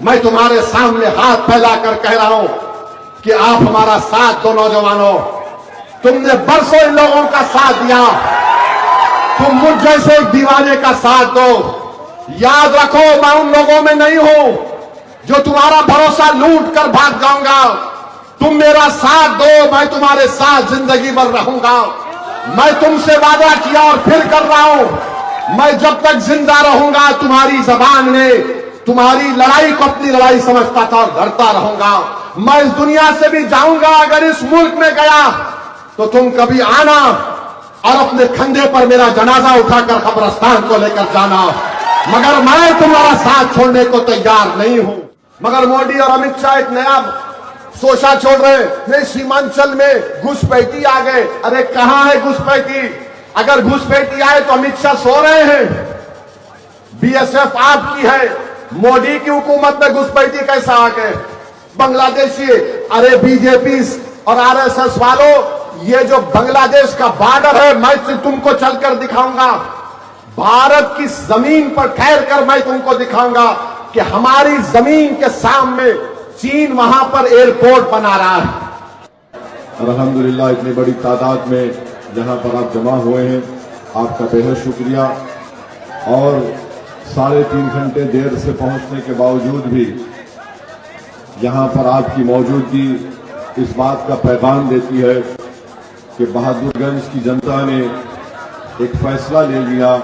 मैं तुम्हारे सामने हाथ फैलाकर कह रहा हूं कि आप हमारा साथ दो। नौजवानों, तुमने बरसों इन लोगों का साथ दिया, तुम मुझ जैसे एक दीवाने का साथ दो। याद रखो, मैं उन लोगों में नहीं हूं जो तुम्हारा भरोसा लूट कर भाग जाऊंगा। तुम मेरा साथ दो, मैं तुम्हारे साथ जिंदगी भर रहूंगा। मैं तुमसे वादा किया और फिर कर रहा हूं, मैं जब तक जिंदा रहूंगा तुम्हारी जबान में तुम्हारी लड़ाई को अपनी लड़ाई समझता था और लड़ता रहूंगा। मैं इस दुनिया से भी जाऊंगा, अगर इस मुल्क में गया तो तुम कभी आना और अपने कंधे पर मेरा जनाजा उठाकर कब्रिस्तान को लेकर जाना, मगर मैं तुम्हारा साथ छोड़ने को तैयार नहीं हूं। मगर मोदी और अमित शाह एक नया सोचा छोड़ रहे हैं, सीमांचल में घुसपैठी आ गए। अरे कहां है घुसपैठी? अगर घुसपैठी आए तो अमित शाह सो रहे हैं। बीएसएफ आपकी है, मोदी की हुकूमत में घुसपैठी कैसा आ गए? बांग्लादेशी, अरे बीजेपी और आरएसएस वालों, ये जो बांग्लादेश का बॉर्डर है, मैं तुमको चलकर दिखाऊंगा। भारत की जमीन पर ठहर कर मैं तुमको दिखाऊंगा कि हमारी जमीन के सामने चीन वहां पर एयरपोर्ट बना रहा है। अल्हम्दुलिल्लाह, इतनी बड़ी तादाद में जहां पर आप जमा हुए हैं, आपका बेहद शुक्रिया। और 3.5 घंटे देर से पहुंचने के बावजूद भी यहां पर आपकी मौजूदगी इस बात का पैगाम देती है कि बहादुरगंज की जनता ने एक फैसला ले लिया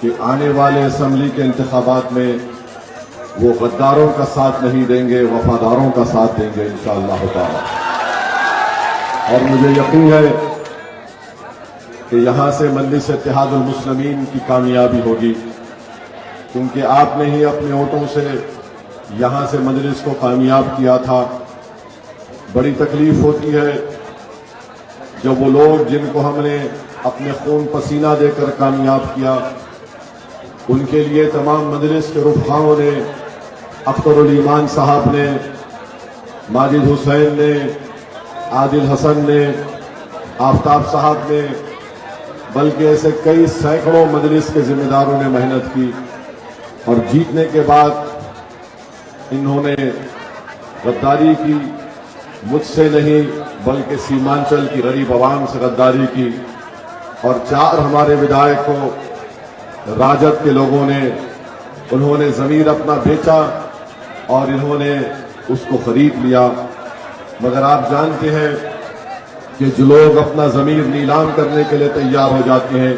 कि आने वाले असेंबली के इंतखाबात में वो गद्दारों का साथ नहीं देंगे, वफादारों का साथ देंगे इंशाअल्लाह ताला। और मुझे यकीन है कि यहां से मजलिस इत्तेहादुल मुस्लिमीन की कामयाबी होगी, क्योंकि आपने ही अपने वोटों से यहां से मजलिस को कामयाब किया था। बड़ी तकलीफ होती है जब वो लोग जिनको हमने अपने खून पसीना देकर कामयाब किया, उनके लिए तमाम मजलिस के रुफ़ाओं ने, अख्तरुल ईमान साहब ने, माजिद हुसैन ने, आदिल हसन ने, आफ्ताब साहब ने, बल्कि ऐसे कई सैकड़ों मजलिस के जिम्मेदारों ने मेहनत की और जीतने के बाद इन्होंने गद्दारी की। मुझसे नहीं बल्कि सीमांचल की गरीब आवाम से गद्दारी की। और 4 हमारे विधायकों राजद के लोगों ने, उन्होंने जमीन अपना बेचा और इन्होंने उसको खरीद लिया। मगर आप जानते हैं कि जो लोग अपना जमीन नीलाम करने के लिए तैयार हो जाते हैं,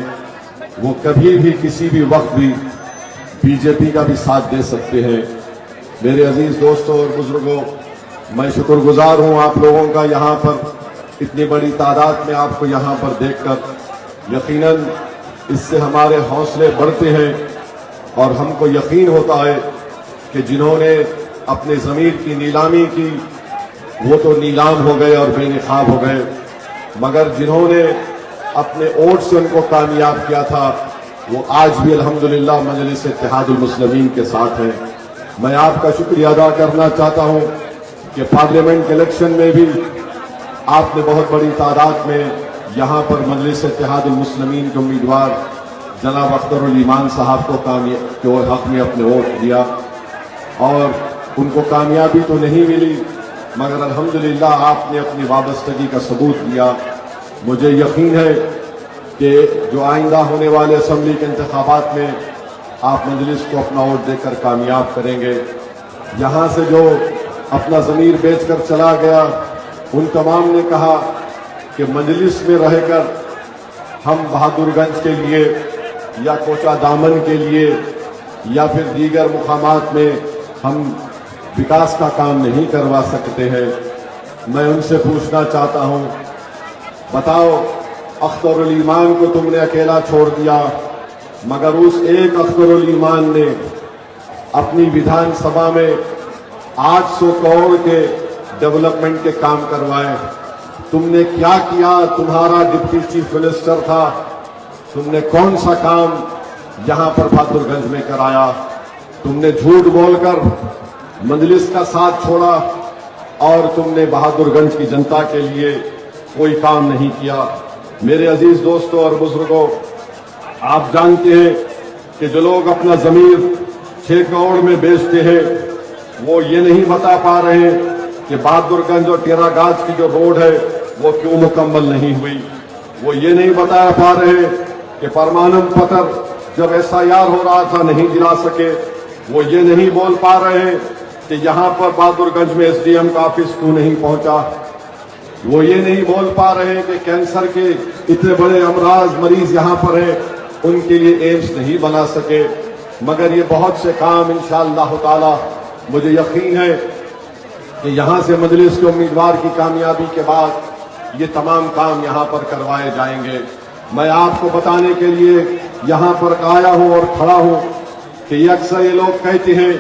वो कभी भी किसी भी वक्त भी बीजेपी का भी साथ दे सकते हैं। मेरे अजीज दोस्तों और बुजुर्गों, मैं शुक्रगुजार हूं आप लोगों का, यहां पर इतनी बड़ी तादाद में आपको यहां पर देखकर। यकीनन इससे हमारे हौसले बढ़ते हैं और हमको यकीन होता है कि जिन्होंने अपने ज़मीर की नीलामी की वो तो नीलाम हो गए और बेनकाब हो गए, मगर जिन्होंने अपने वोट से उनको कामयाब किया था वो आज भी अल्हम्दुलिल्लाह मजलिस इत्तेहादुल मुस्लिमीन के साथ हैं। मैं आपका शुक्रिया अदा करना चाहता हूं कि पार्लियामेंट के इलेक्शन में भी आपने बहुत बड़ी तादाद में यहां पर मजलिस इत्तेहादुल मुस्लिमीन के उम्मीदवार जनाब अख्तरुल ईमान साहब को हक में अपने वोट दिया और उनको कामयाबी तो नहीं मिली, मगर अल्हम्दुलिल्लाह आपने अपनी वाबस्तगी का सबूत दिया। मुझे यकीन है कि जो आइंदा होने वाले असेंबली के इंतखाबात में आप मजलिस को अपना वोट देकर कामयाब करेंगे। यहाँ से जो अपना ज़मीर बेचकर चला गया, उन तमाम ने कहा कि मजलिस में रहकर हम बहादुरगंज के लिए या कोचा दामन के लिए या फिर दीगर मुकामात में हम विकास का काम नहीं करवा सकते हैं। मैं उनसे पूछना चाहता हूं, बताओ, अख्तरुल ईमान को तुमने अकेला छोड़ दिया, मगर उस एक अख्तरुल ईमान ने अपनी विधानसभा में 800 करोड़ के डेवलपमेंट के काम करवाए। तुमने क्या किया? तुम्हारा डिप्टी चीफ मिनिस्टर था, तुमने कौन सा काम यहां पर बहादुरगंज में कराया? तुमने झूठ बोलकर मजलिस का साथ छोड़ा और तुमने बहादुरगंज की जनता के लिए कोई काम नहीं किया। मेरे अजीज दोस्तों और बुजुर्गों, आप जानते हैं कि जो लोग अपना जमीर 6 करोड़ में बेचते हैं वो ये नहीं बता पा रहे कि बहादुरगंज और टेरागाज की जो रोड है वो क्यों मुकम्मल नहीं हुई। वो ये नहीं बता पा रहे कि परमाणु पत्र जब SIR हो रहा था नहीं दिला सके। वो ये नहीं बोल पा रहे कि यहां पर बहादुरगंज में SDM का ऑफिस क्यों नहीं पहुंचा। वो ये नहीं बोल पा रहे कि कैंसर के इतने बड़े अमराज मरीज यहां पर हैं, उनके लिए एम्स नहीं बना सके। मगर ये बहुत से काम इंशाअल्लाह ताला मुझे यकीन है कि यहां से मजलिस के उम्मीदवार की कामयाबी के बाद ये तमाम काम यहां पर करवाए जाएंगे। मैं आपको बताने के लिए यहां पर आया हूं और खड़ा हूं कि अक्सर ये लोग कहते हैं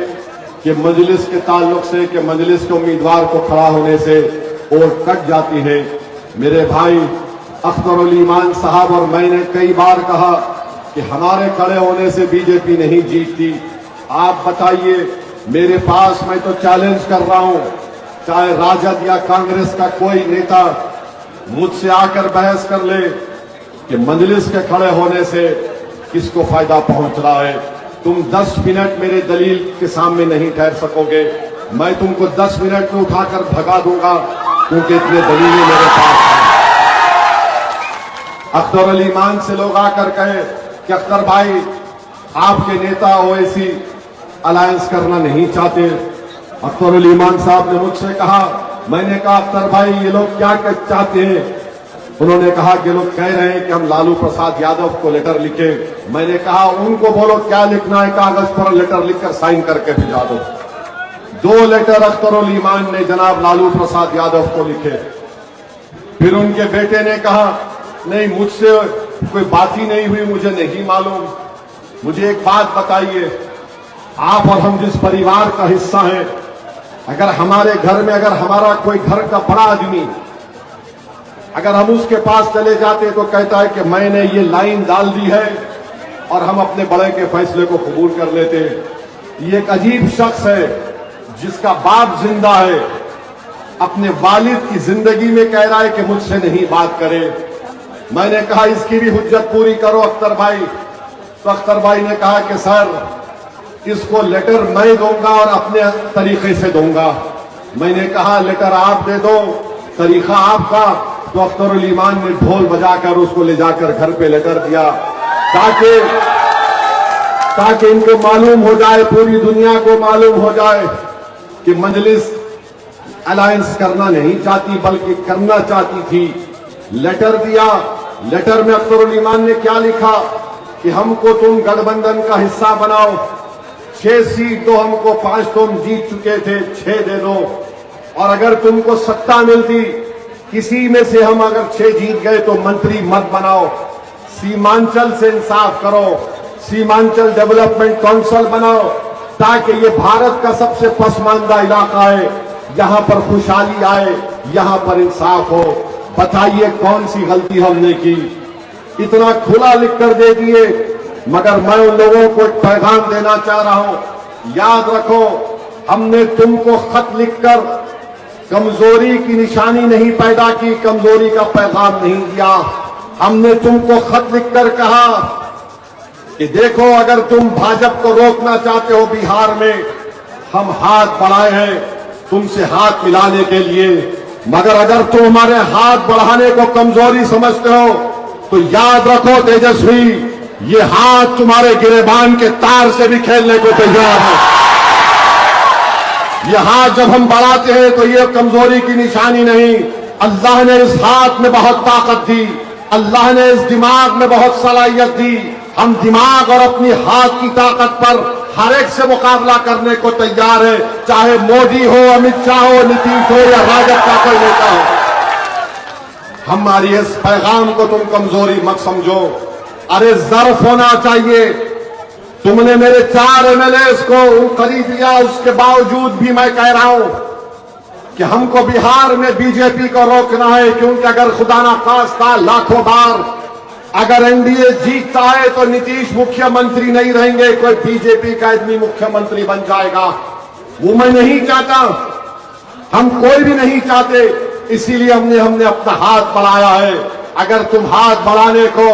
कि मजलिस के ताल्लुक से कि मजलिस के उम्मीदवार को खड़ा होने से और कट जाती है। मेरे भाई अख्तरुल ईमान साहब और मैंने कई बार कहा कि हमारे खड़े होने से बीजेपी नहीं जीतती। आप बताइए, मेरे पास मैं तो चैलेंज कर रहा हूं, चाहे राजद या कांग्रेस का कोई नेता मुझसे आकर बहस कर ले कि मजलिस के खड़े होने से किसको फायदा पहुंच रहा है। तुम 10 मिनट मेरे दलील के सामने नहीं ठहर सकोगे। मैं तुमको 10 मिनट में उठाकर भगा दूंगा, क्योंकि इतने दलीलें मेरे पास हैं। अख्तरुल ईमान से लोग आकर कहे कि अख्तर भाई आपके नेता ओवैसी अलायंस करना नहीं चाहते। अख्तरुल ईमान साहब ने मुझसे कहा, मैंने कहा अख्तर भाई ये लोग क्या चाहते हैं। उन्होंने कहा कि लोग कह रहे हैं कि हम लालू प्रसाद यादव को लेटर लिखे। मैंने कहा उनको बोलो क्या लिखना है, कागज पर लेटर लिखकर साइन करके भिजा दो। 2 लेटर अख्तरुल ईमान ने जनाब लालू प्रसाद यादव को लिखे। फिर उनके बेटे ने कहा नहीं मुझसे कोई बात ही नहीं हुई, मुझे नहीं मालूम। मुझे एक बात बताइए, आप और हम जिस परिवार का हिस्सा हैं, अगर हमारे घर में अगर हमारा कोई घर का बड़ा आदमी अगर हम उसके पास चले जाते तो कहता है कि मैंने ये लाइन डाल दी है और हम अपने बड़े के फैसले को कबूल कर लेते हैं। ये एक अजीब शख्स है जिसका बाप जिंदा है, अपने वालिद की जिंदगी में कह रहा है कि मुझसे नहीं बात करे। मैंने कहा इसकी भी हुज्जत पूरी करो अख्तर भाई। तो अख्तर भाई ने कहा कि सर इसको लेटर मैं दूंगा और अपने तरीके से दूंगा। मैंने कहा लेटर आप दे दो, तरीका आपका। तो अख्तरुल ईमान ने ढोल बजाकर उसको ले जाकर घर पे लेटर दिया ताकि इनको मालूम हो जाए, पूरी दुनिया को मालूम हो जाए कि मजलिस अलायंस करना नहीं चाहती बल्कि करना चाहती थी। लेटर दिया। लेटर में अख्तरुल ईमान ने क्या लिखा कि हमको तुम गठबंधन का हिस्सा बनाओ, 6 सीट दो हमको, 5 तुम जीत चुके थे, 6 दे दो। और अगर तुमको सत्ता मिलती किसी में से हम अगर 6 जीत गए तो मंत्री मत बनाओ, सीमांचल से इंसाफ करो, सीमांचल डेवलपमेंट काउंसिल बनाओ, ताकि ये भारत का सबसे पसमानदा इलाका है, यहां पर खुशहाली आए, यहां पर इंसाफ हो। बताइए कौन सी गलती हमने की। इतना खुला लिखकर दे दिए। मगर मैं उन लोगों को एक पैगाम देना चाह रहा हूं, याद रखो हमने तुमको खत लिखकर कमजोरी की निशानी नहीं पैदा की, कमजोरी का पैगाम नहीं दिया। हमने तुमको खत लिखकर कहा कि देखो अगर तुम भाजपा को रोकना चाहते हो बिहार में, हम हाथ बढ़ाए हैं तुमसे हाथ मिलाने के लिए। मगर अगर तुम हमारे हाथ बढ़ाने को कमजोरी समझते हो तो याद रखो तेजस्वी, ये हाथ तुम्हारे गिरेबान के तार से भी खेलने को तैयार है। ये हाथ जब हम बढ़ाते हैं तो ये कमजोरी की निशानी नहीं। अल्लाह ने इस हाथ में बहुत ताकत दी, अल्लाह ने इस दिमाग में बहुत सलाहियत दी। हम दिमाग और अपनी हाथ की ताकत पर हर एक से मुकाबला करने को तैयार है, चाहे मोदी हो, अमित शाह हो, नीतीश हो या राजद का कोई नेता हो। हमारी इस पैगाम को तुम कमजोरी मत समझो। अरे ज़र्फ होना चाहिए। तुमने मेरे 4 MLAs को करीब लिया, उसके बावजूद भी मैं कह रहा हूं कि हमको बिहार में बीजेपी को रोकना है, क्योंकि अगर खुदा ना खास्ता लाखों बार अगर एनडीए जीतता है तो नीतीश मुख्यमंत्री नहीं रहेंगे, कोई बीजेपी का आदमी मुख्यमंत्री बन जाएगा। वो मैं नहीं चाहता, हम कोई भी नहीं चाहते। इसीलिए हमने अपना हाथ बढ़ाया है। अगर तुम हाथ बढ़ाने को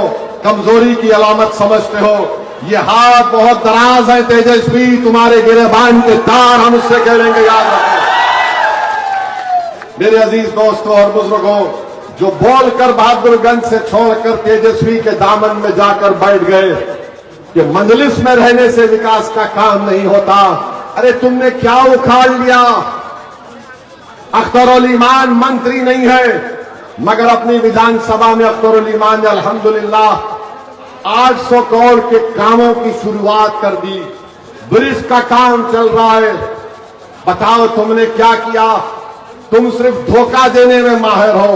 कमजोरी की अलामत समझते हो ये हाथ बहुत दराज है तेजस्वी, तुम्हारे गिरेबान के तार हम उससे खेलेंगे, याद रखो। मेरे अजीज दोस्तों और बुजुर्गों, जो बोलकर बहादुरगंज से छोड़कर तेजस्वी के दामन में जाकर बैठ गए कि मंजलिस में रहने से विकास का काम नहीं होता। अरे तुमने क्या उखाड़ लिया? अख्तरुल ईमान मंत्री नहीं है, मगर अपनी विधानसभा में अख्तरुल ईमान ने अल्हम्दुलिल्लाह 800 करोड़ के कामों की शुरुआत कर दी। ब्रिज का काम चल रहा है। बताओ तुमने क्या किया? तुम सिर्फ धोखा देने में माहिर हो,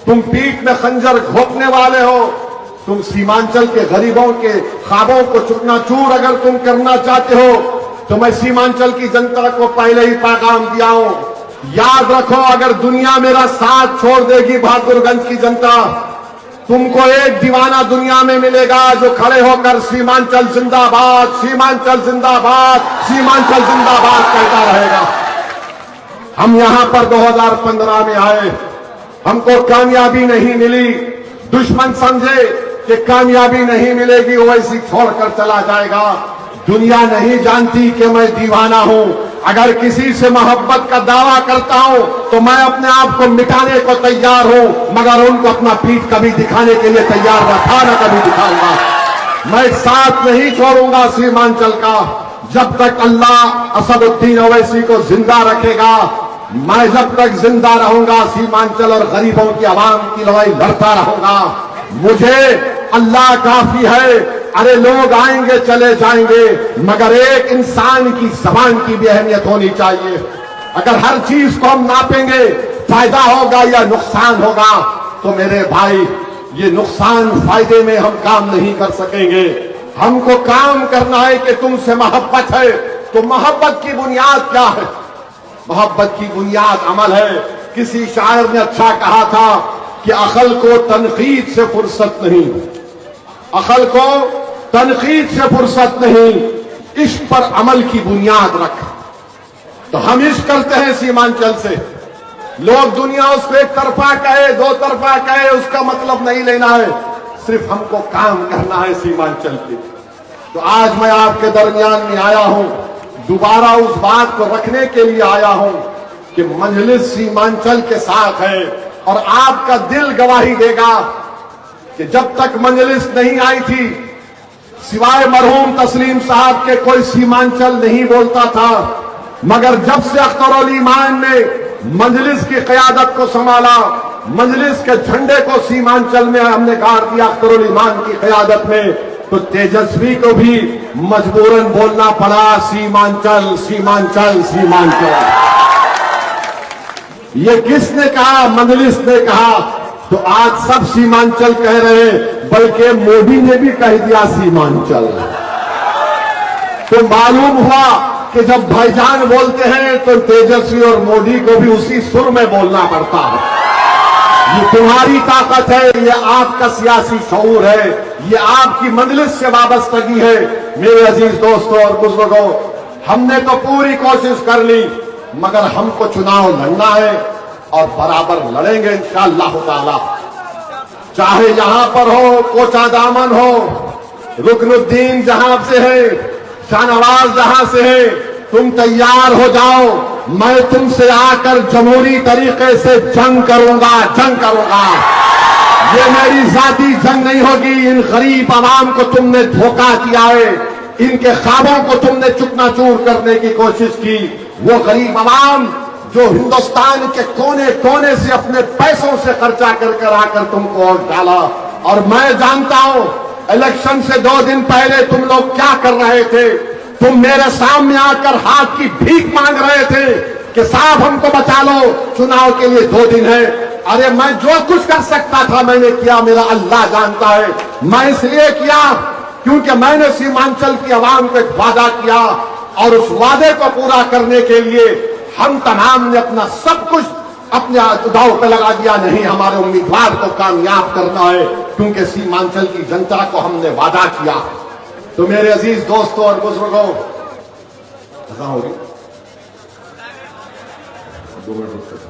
तुम पीठ में खंजर घोंपने वाले हो। तुम सीमांचल के गरीबों के ख्वाबों को चूकनाचूर अगर तुम करना चाहते हो तो मैं सीमांचल की जनता को पहले ही पैगाम दिया हूं, याद रखो, अगर दुनिया मेरा साथ छोड़ देगी, बहादुरगंज की जनता, तुमको एक दीवाना दुनिया में मिलेगा जो खड़े होकर सीमांचल जिंदाबाद, सीमांचल जिंदाबाद, सीमांचल जिंदाबाद कहता रहेगा। हम यहां पर 2015 में आए, हमको कामयाबी नहीं मिली। दुश्मन समझे कि कामयाबी नहीं मिलेगी, वो ऐसी छोड़कर चला जाएगा। दुनिया नहीं जानती कि मैं दीवाना हूं। अगर किसी से मोहब्बत का दावा करता हूं तो मैं अपने आप को मिटाने को तैयार हूं, मगर उनको अपना पीठ कभी दिखाने के लिए तैयार न था, न कभी दिखाऊंगा। मैं साथ नहीं छोड़ूंगा सीमांचल का। जब तक अल्लाह असदुद्दीन ओवैसी को जिंदा रखेगा, मैं जब तक जिंदा रहूंगा सीमांचल और गरीबों की आवाम की लड़ाई लड़ता रहूंगा। मुझे अल्लाह काफी है। अरे लोग आएंगे चले जाएंगे, मगर एक इंसान की जबान की भी अहमियत होनी चाहिए। अगर हर चीज को हम नापेंगे फायदा होगा या नुकसान होगा, तो मेरे भाई ये नुकसान फायदे में हम काम नहीं कर सकेंगे। हमको काम करना है कि तुमसे मोहब्बत है, तो मोहब्बत की बुनियाद क्या है? मोहब्बत की बुनियाद अमल है। किसी शायर ने अच्छा कहा था कि अकल को तनकीद से फुर्सत नहीं, अकल को तनकीद से फुर्सत नहीं, इश्क पर अमल की बुनियाद रख। तो हम इश्क करते हैं सीमांचल से। लोग दुनिया उसको एक तरफा कहे, दो तरफा कहे, उसका मतलब नहीं लेना है, सिर्फ हमको काम करना है सीमांचल के। तो आज मैं आपके दरमियान में आया हूं, दोबारा उस बात को रखने के लिए आया हूं कि मजलिस सीमांचल के साथ है। और आपका दिल गवाही देगा कि जब तक मजलिस नहीं आई थी, सिवाय मरहूम तस्लीम साहब के कोई सीमांचल नहीं बोलता था, मगर जब से अख्तरुल ईमान ने मजलिस की क़यादत को संभाला, मजलिस के झंडे को सीमांचल में हमने गाड़ दिया अख्तरुल ईमान की क़यादत में, तो तेजस्वी को भी मजबूरन बोलना पड़ा सीमांचल, सीमांचल, सीमांचल। ये किसने कहा? मजलिस ने कहा। तो आज सब सीमांचल कह रहे, बल्कि मोदी ने भी कह दिया सीमांचल। तो मालूम हुआ कि जब भाईजान बोलते हैं तो तेजस्वी और मोदी को भी उसी सुर में बोलना पड़ता है। ये तुम्हारी ताकत है, ये आपका सियासी शऊर है, ये आपकी मजलिस से वाबस्तगी है। मेरे अजीज दोस्तों और बुजुर्गों, हमने तो पूरी कोशिश कर ली, मगर हमको चुनाव लड़ना है और बराबर लड़ेंगे इंशाअल्लाह ताला। चाहे यहां पर हो, कोचा दामन हो, रुकनुद्दीन जहां से है, शाहनवाज जहां से है, तुम तैयार हो जाओ। मैं तुमसे आकर जमहूरी तरीके से जंग करूंगा, जंग करूंगा। ये मेरी जाती जंग नहीं होगी। इन गरीब आवाम को तुमने धोखा किया है, इनके ख्वाबों को तुमने चुकनाचूर करने की कोशिश की। वो गरीब आवाम जो हिंदुस्तान के कोने कोने से अपने पैसों से खर्चा कर आकर तुमको वोट डाला। और मैं जानता हूं इलेक्शन से 2 दिन पहले तुम लोग क्या कर रहे थे। तुम मेरे सामने आकर हाथ की भीख मांग रहे थे कि साहब हमको बचा लो, चुनाव के लिए 2 दिन है। अरे मैं जो कुछ कर सकता था मैंने किया, मेरा अल्लाह जानता है। मैं इसलिए किया क्योंकि मैंने सीमांचल की आवाम को एक वादा किया, और उस वादे को पूरा करने के लिए हम तमाम ने अपना सब कुछ अपने दांव पे लगा दिया। नहीं, हमारे उम्मीदवार को कामयाब करना है, क्योंकि सीमांचल की जनता को हमने वादा किया। तो मेरे अजीज दोस्तों और बुजुर्गों, होगी 2 मिनट।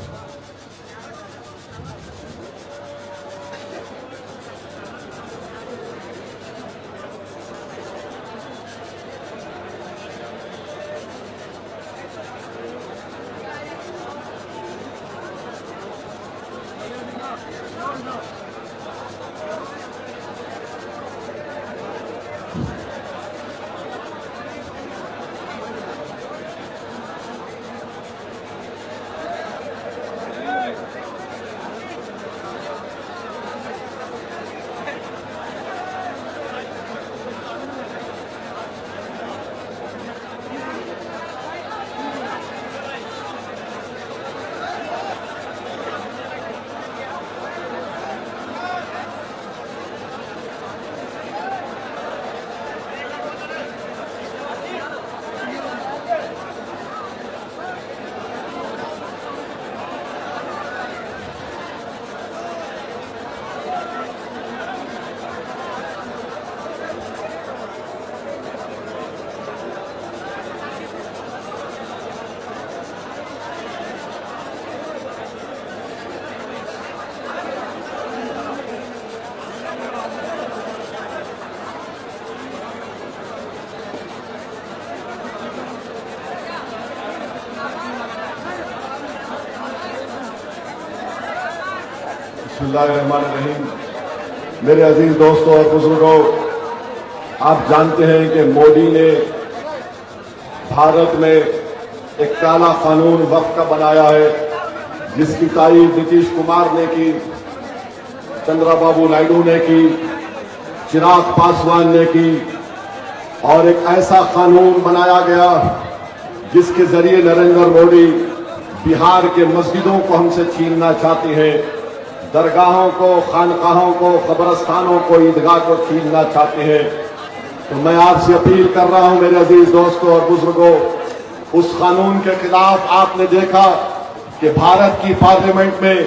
बिस्मिल्लाहिर्रहमानिर्रहीम। मेरे अजीज दोस्तों और बुजुर्गों, आप जानते हैं कि मोदी ने भारत में एक काला कानून वक्फ का बनाया है, जिसकी तारीफ नीतीश कुमार ने की, चंद्रबाबू नायडू ने की, चिराग पासवान ने की, और एक ऐसा कानून बनाया गया जिसके जरिए नरेंद्र मोदी बिहार के मस्जिदों को हमसे छीनना चाहते हैं, दरगाहों को, खानकाहों को, कब्रस्तानों को, ईदगाह को छीनना चाहते हैं। तो मैं आपसे अपील कर रहा हूं मेरे अजीज दोस्तों और बुजुर्गों, उस कानून के खिलाफ आपने देखा कि भारत की पार्लियामेंट में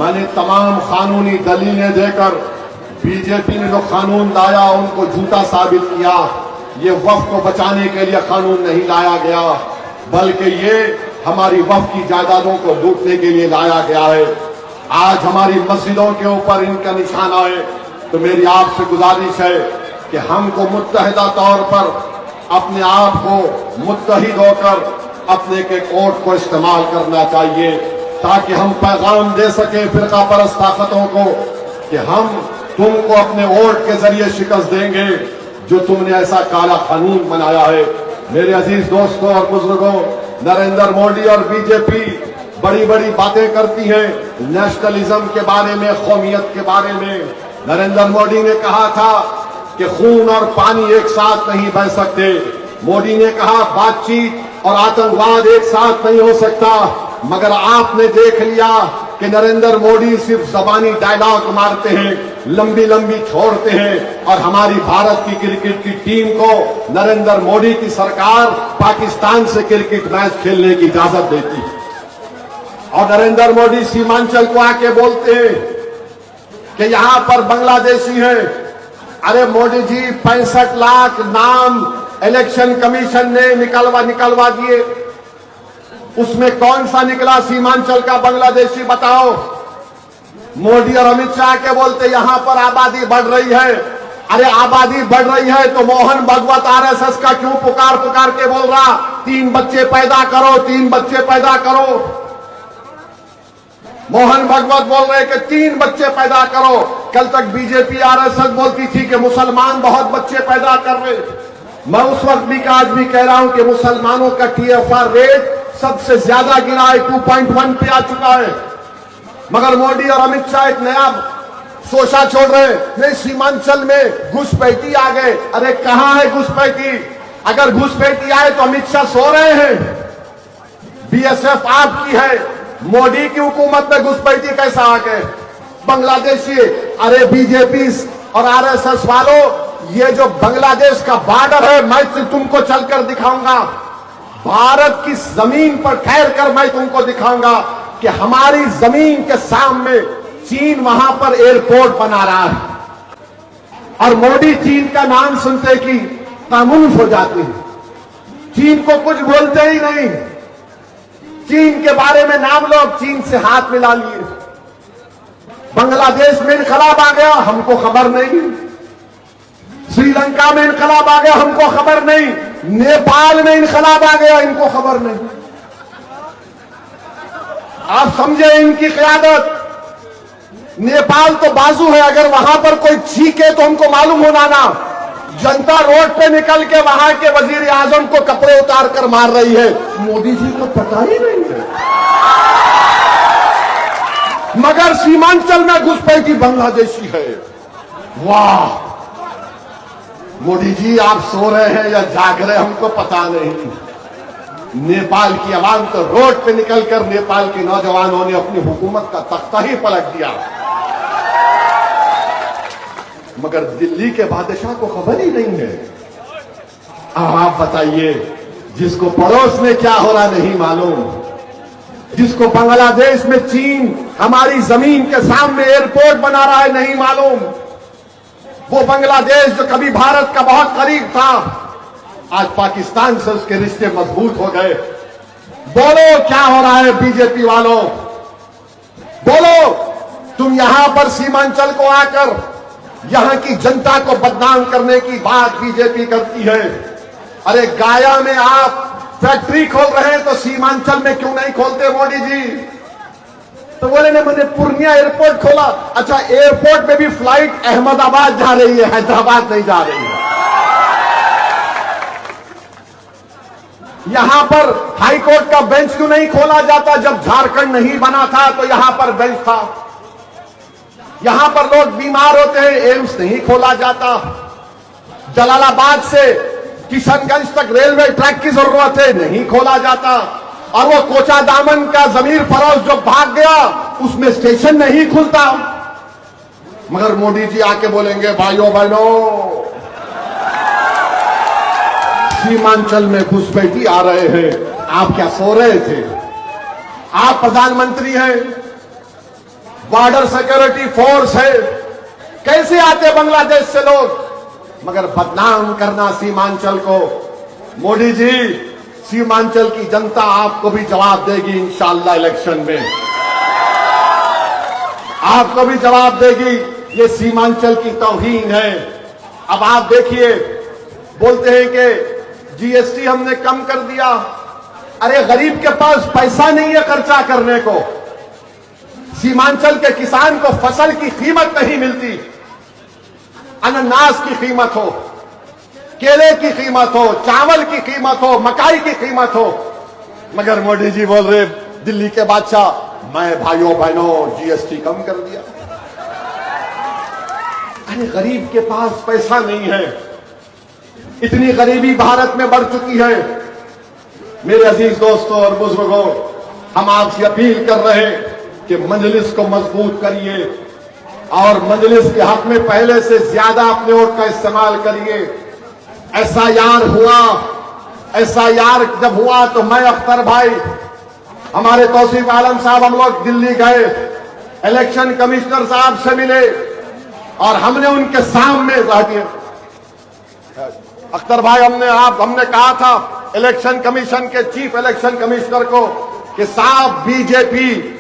मैंने तमाम कानूनी दलीलें देकर बीजेपी ने जो कानून लाया उनको झूठा साबित किया। ये वक्फ को बचाने के लिए कानून नहीं लाया गया, बल्कि ये हमारी वक्फ की जायदादों को लूटने के लिए लाया गया है। आज हमारी मस्जिदों के ऊपर इनका निशाना है। तो मेरी आपसे गुजारिश है कि हमको मुत्तहिदा तौर पर अपने आप को मुत्तहिद होकर अपने के कोर्ट को इस्तेमाल करना चाहिए, ताकि हम पैगाम दे सके फिरका परस्त ताकतों को कि हम तुमको अपने वोट के जरिए शिकस्त देंगे जो तुमने ऐसा काला कानून बनाया है। मेरे अजीज दोस्तों और बुजुर्गों, नरेंद्र मोदी और बीजेपी बड़ी बड़ी बातें करती हैं नेशनलिज्म के बारे में, कौमियत के बारे में। नरेंद्र मोदी ने कहा था कि खून और पानी एक साथ नहीं बह सकते। मोदी ने कहा बातचीत और आतंकवाद एक साथ नहीं हो सकता। मगर आपने देख लिया कि नरेंद्र मोदी सिर्फ जबानी डायलॉग मारते हैं, लंबी लंबी छोड़ते हैं, और हमारी भारत की क्रिकेट की टीम को नरेंद्र मोदी की सरकार पाकिस्तान से क्रिकेट मैच खेलने की इजाजत देती है। और नरेंद्र मोदी सीमांचल को आके बोलते हैं कि यहां पर बांग्लादेशी है। अरे मोदी जी, 65 लाख नाम इलेक्शन कमीशन ने निकलवा दिए, उसमें कौन सा निकला सीमांचल का बांग्लादेशी बताओ। मोदी और अमित शाह के बोलते यहां पर आबादी बढ़ रही है। अरे आबादी बढ़ रही है तो मोहन भागवत आरएसएस का क्यों पुकार के बोल रहा 3 बच्चे पैदा करो, 3 बच्चे पैदा करो। मोहन भागवत बोल रहे कि 3 बच्चे पैदा करो। कल तक बीजेपी आरएसएस बोलती थी कि मुसलमान बहुत बच्चे पैदा कर रहे। मैं उस वक्त भी आज भी कह रहा हूं कि मुसलमानों का TFR रेट सबसे ज्यादा गिरा है, 2.1 पे आ चुका है। मगर मोदी और अमित शाह एक नया सोचा छोड़ रहे हैं, नहीं सीमांचल में घुसपैठी आ गए। अरे कहां है घुसपैठी? अगर घुसपैठी आए तो अमित शाह सो रहे हैं। BSF आपकी है, मोदी की हुकूमत में घुसपैठी कैसा आ गए? बांग्लादेशी। अरे बीजेपी और RSS वालों, ये जो बांग्लादेश का बॉर्डर है मैं तुमको चलकर दिखाऊंगा। भारत की जमीन पर ठहर कर मैं तुमको दिखाऊंगा कि हमारी जमीन के सामने चीन वहां पर एयरपोर्ट बना रहा है, और मोदी चीन का नाम सुनते कि खामोश हो जाते हैं। चीन को कुछ बोलते ही नहीं। चीन के बारे में नाम लो, चीन से हाथ मिला लिए। बांग्लादेश में इनकलाब आ गया, हमको खबर नहीं। श्रीलंका में इनकलाब आ गया, हमको खबर नहीं। नेपाल में इनकलाब आ गया, इनको खबर नहीं। आप समझे इनकी क़यादत। नेपाल तो बाजू है, अगर वहां पर कोई चीखे तो हमको मालूम होना ना। जनता रोड पे निकल के वहां के वजीर आजम को कपड़े उतार कर मार रही है, मोदी जी को पता ही नहीं है। मगर सीमांचल में घुसपैठी बांग्लादेशी है। वाह मोदी जी, आप सो रहे हैं या जाग रहे हैं हमको पता नहीं। नेपाल की आवाम तो रोड पे निकलकर नेपाल के नौजवानों ने अपनी हुकूमत का तख्ता ही पलट दिया, मगर दिल्ली के बादशाह को खबर ही नहीं है। अब आप बताइए, जिसको पड़ोस में क्या हो रहा नहीं मालूम, जिसको बांग्लादेश में चीन हमारी जमीन के सामने एयरपोर्ट बना रहा है नहीं मालूम, वो बांग्लादेश जो कभी भारत का बहुत करीब था आज पाकिस्तान से उसके रिश्ते मजबूत हो गए। बोलो क्या हो रहा है बीजेपी वालों, बोलो। तुम यहां पर सीमांचल को आकर यहां की जनता को बदनाम करने की बात बीजेपी करती है। अरे गाया में आप फैक्ट्री खोल रहे हैं तो सीमांचल में क्यों नहीं खोलते मोदी जी? तो बोले ने मैंने पूर्णिया एयरपोर्ट खोला। अच्छा, एयरपोर्ट में भी फ्लाइट अहमदाबाद जा रही है, हैदराबाद नहीं जा रही है। यहां पर हाईकोर्ट का बेंच क्यों नहीं खोला जाता? जब झारखंड नहीं बना था तो यहां पर बेंच था। यहां पर लोग बीमार होते हैं, एम्स नहीं खोला जाता। जलालाबाद से किशनगंज तक रेलवे ट्रैक की जरूरत है, नहीं खोला जाता। और वो कोचा दामन का जमीर फरोज जो भाग गया, उसमें स्टेशन नहीं खुलता। मगर मोदी जी आके बोलेंगे भाइयों बहनों, सीमांचल में घुसपैठी आ रहे हैं, आप क्या सो रहे थे? आप प्रधानमंत्री हैं, बॉर्डर सिक्योरिटी फोर्स है, कैसे आते बांग्लादेश से लोग? मगर बदनाम करना सीमांचल को। मोदी जी, सीमांचल की जनता आपको भी जवाब देगी इंशाअल्लाह इलेक्शन में, आपको भी जवाब देगी। ये सीमांचल की तौहीन है। अब आप देखिए, बोलते हैं कि जीएसटी हमने कम कर दिया। अरे गरीब के पास पैसा नहीं है खर्चा करने को। सीमांचल के किसान को फसल की कीमत नहीं मिलती। अनानास की कीमत हो, केले की कीमत हो, चावल की कीमत हो, मकाई की कीमत हो। मगर मोदी जी बोल रहे दिल्ली के बादशाह, मैं भाइयों बहनों जीएसटी कम कर दिया। अरे गरीब के पास पैसा नहीं है। इतनी गरीबी भारत में बढ़ चुकी है। मेरे अजीज दोस्तों और बुजुर्गों, हम आपसे अपील कर रहे हैं कि मजलिस को मजबूत करिए और मजलिस के हक में पहले से ज्यादा अपने वोट का इस्तेमाल करिए। एसआईआर हुआ, एसआईआर जब हुआ तो मैं, अख्तर भाई, हमारे तौसीफ आलम साहब, हम लोग दिल्ली गए, इलेक्शन कमिश्नर साहब से मिले और हमने उनके सामने रह दिए। अख्तर भाई, हमने कहा था इलेक्शन कमीशन के चीफ इलेक्शन कमिश्नर को कि साहब, बीजेपी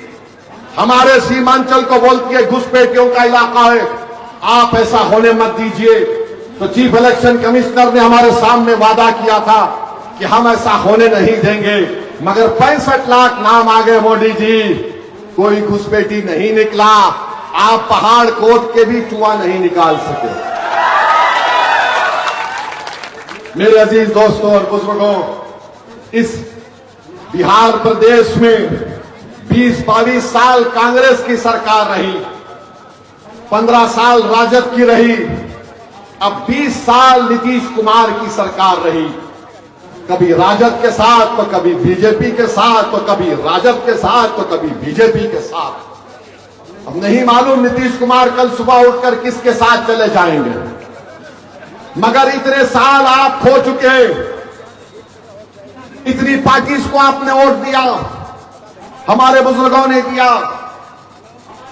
हमारे सीमांचल को बोलती है घुसपैठियों का इलाका है, आप ऐसा होने मत दीजिए। तो चीफ इलेक्शन कमिश्नर ने हमारे सामने वादा किया था कि हम ऐसा होने नहीं देंगे। मगर 65 लाख नाम आ गए मोदी जी, कोई घुसपैठी नहीं निकला। आप पहाड़ कोट के भी चुआ नहीं निकाल सके। मेरे अजीज दोस्तों और बुजुर्गों, इस बिहार प्रदेश में 20-22 साल कांग्रेस की सरकार रही, 15 साल राजद की रही, अब 20 साल नीतीश कुमार की सरकार रही। कभी राजद के साथ तो कभी बीजेपी के साथ, तो कभी राजद के साथ तो कभी बीजेपी के साथ। अब नहीं मालूम नीतीश कुमार कल सुबह उठकर किसके साथ चले जाएंगे। मगर इतने साल आप खो चुके हैं, इतनी पार्टीज को आपने वोट दिया, हमारे बुजुर्गों ने दिया,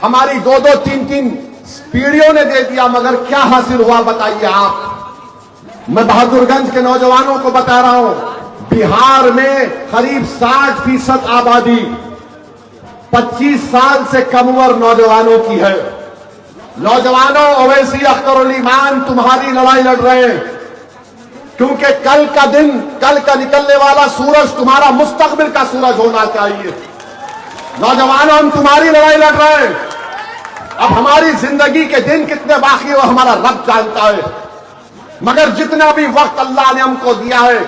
हमारी 2-2, 3-3 पीढ़ियों ने दे दिया, मगर क्या हासिल हुआ बताइए आप? मैं बहादुरगंज के नौजवानों को बता रहा हूं, बिहार में करीब 60% आबादी 25 साल से कम उम्र नौजवानों की है। नौजवानों, ओवैसी, अख्तर अली खान तुम्हारी लड़ाई लड़ रहे हैं, क्योंकि कल का दिन, कल का निकलने वाला सूरज तुम्हारा मुस्तकबिल का सूरज होना चाहिए। नौजवानों, हम तुम्हारी लड़ाई लड़ रहे हैं। अब हमारी जिंदगी के दिन कितने बाकी हो हमारा रब जानता है, मगर जितना भी वक्त अल्लाह ने हमको दिया है,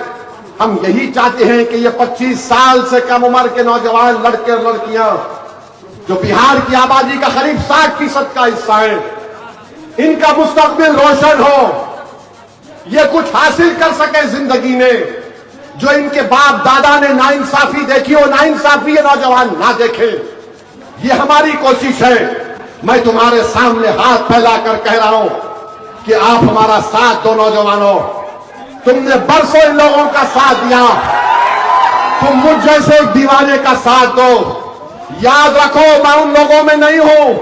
हम यही चाहते हैं कि ये 25 साल से कम उम्र के नौजवान लड़के और लड़कियां जो बिहार की आबादी का करीब 60% का हिस्सा है, इनका मुस्तकबिल रोशन हो, ये कुछ हासिल कर सके जिंदगी में। जो इनके बाप दादा ने नाइंसाफी देखी हो, नाइंसाफी ये नौजवान ना देखे, ये हमारी कोशिश है। मैं तुम्हारे सामने हाथ फैलाकर कह रहा हूं कि आप हमारा साथ दो। नौजवानों, तुमने बरसों इन लोगों का साथ दिया, तुम मुझ जैसे एक दीवाने का साथ दो। याद रखो, मैं उन लोगों में नहीं हूं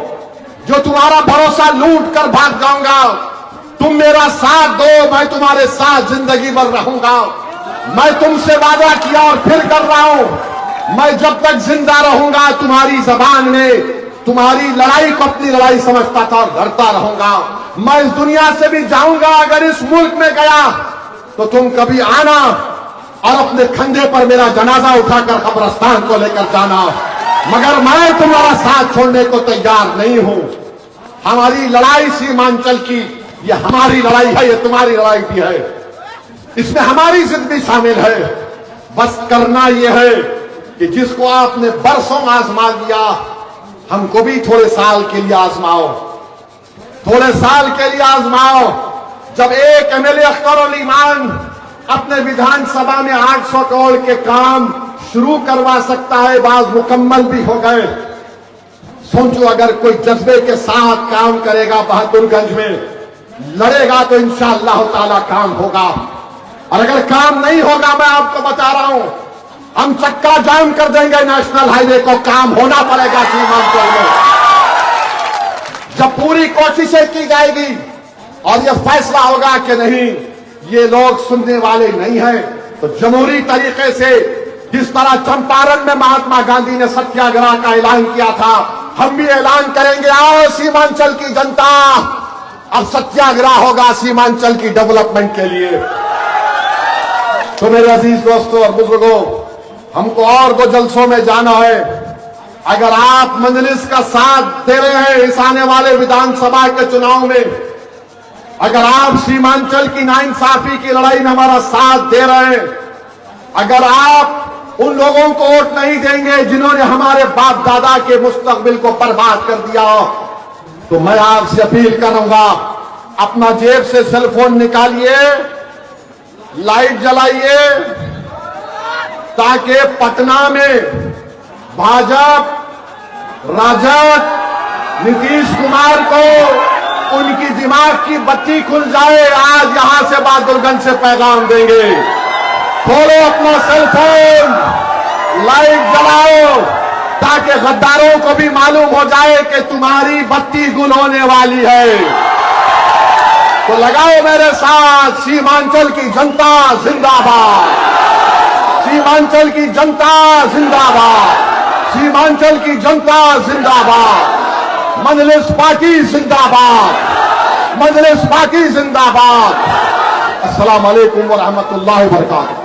जो तुम्हारा भरोसा लूट कर भाग जाऊंगा। तुम मेरा साथ दो, मैं तुम्हारे साथ जिंदगी भर रहूंगा। मैं तुमसे वादा किया और फिर कर रहा हूं, मैं जब तक जिंदा रहूंगा तुम्हारी जबान में तुम्हारी लड़ाई को अपनी लड़ाई समझता था और लड़ता रहूंगा। मैं इस दुनिया से भी जाऊंगा, अगर इस मुल्क में गया तो तुम कभी आना और अपने कंधे पर मेरा जनाजा उठाकर कब्रिस्तान को लेकर जाना। मगर मैं तुम्हारा साथ छोड़ने को तैयार नहीं हूं। हमारी लड़ाई सीमांचल की, ये हमारी लड़ाई है, ये तुम्हारी लड़ाई भी है, इसमें हमारी जिद भी शामिल है। बस करना यह है कि जिसको आपने बरसों आजमा लिया, हमको भी थोड़े साल के लिए आजमाओ, थोड़े साल के लिए आजमाओ। जब एक एमएलए अख्तरुल ईमान अपने विधानसभा में 800 करोड़ के काम शुरू करवा सकता है, बाज मुकम्मल भी हो गए। सोचो अगर कोई जज्बे के साथ काम करेगा, बहादुरगंज में लड़ेगा, तो इंशाअल्लाह ताला काम होगा। और अगर काम नहीं होगा, मैं आपको बता रहा हूं, हम चक्का जाम कर देंगे नेशनल हाईवे को। काम होना पड़ेगा सीमांचल में। जब पूरी कोशिशें की जाएगी और यह फैसला होगा कि नहीं, ये लोग सुनने वाले नहीं हैं, तो जमहूरी तरीके से जिस तरह चंपारण में महात्मा गांधी ने सत्याग्रह का ऐलान किया था, हम भी ऐलान करेंगे, आओ सीमांचल की जनता, अब सत्याग्रह होगा सीमांचल की डेवलपमेंट के लिए। तो मेरे अजीज दोस्तों और बुजुर्गों, हमको और 2 जलसों में जाना है। अगर आप मजलिस का साथ दे रहे हैं इस आने वाले विधानसभा के चुनाव में, अगर आप सीमांचल की नाइंसाफी की लड़ाई में हमारा साथ दे रहे हैं, अगर आप उन लोगों को वोट नहीं देंगे जिन्होंने हमारे बाप दादा के मुस्तकबिल को बर्बाद कर दिया, तो मैं आपसे अपील करूंगा, अपना जेब से सेल फोन निकालिए, लाइट जलाइए, ताकि पटना में भाजपा, राजद, नीतीश कुमार को उनकी दिमाग की बत्ती खुल जाए। आज यहां से बहादुरगंज से पैगाम देंगे, खोलो अपना सेल फोन, लाइट जलाओ, ताकि गद्दारों को भी मालूम हो जाए कि तुम्हारी बत्ती गुल होने वाली है। तो लगाओ मेरे साथ, सीमांचल की जनता जिंदाबाद, सीमांचल की जनता जिंदाबाद, सीमांचल की जनता जिंदाबाद, मजलिस पार्टी जिंदाबाद, मजलिस पार्टी जिंदाबाद। अस्सलाम वालेकुम व रहमतुल्लाहि व बरकातहू।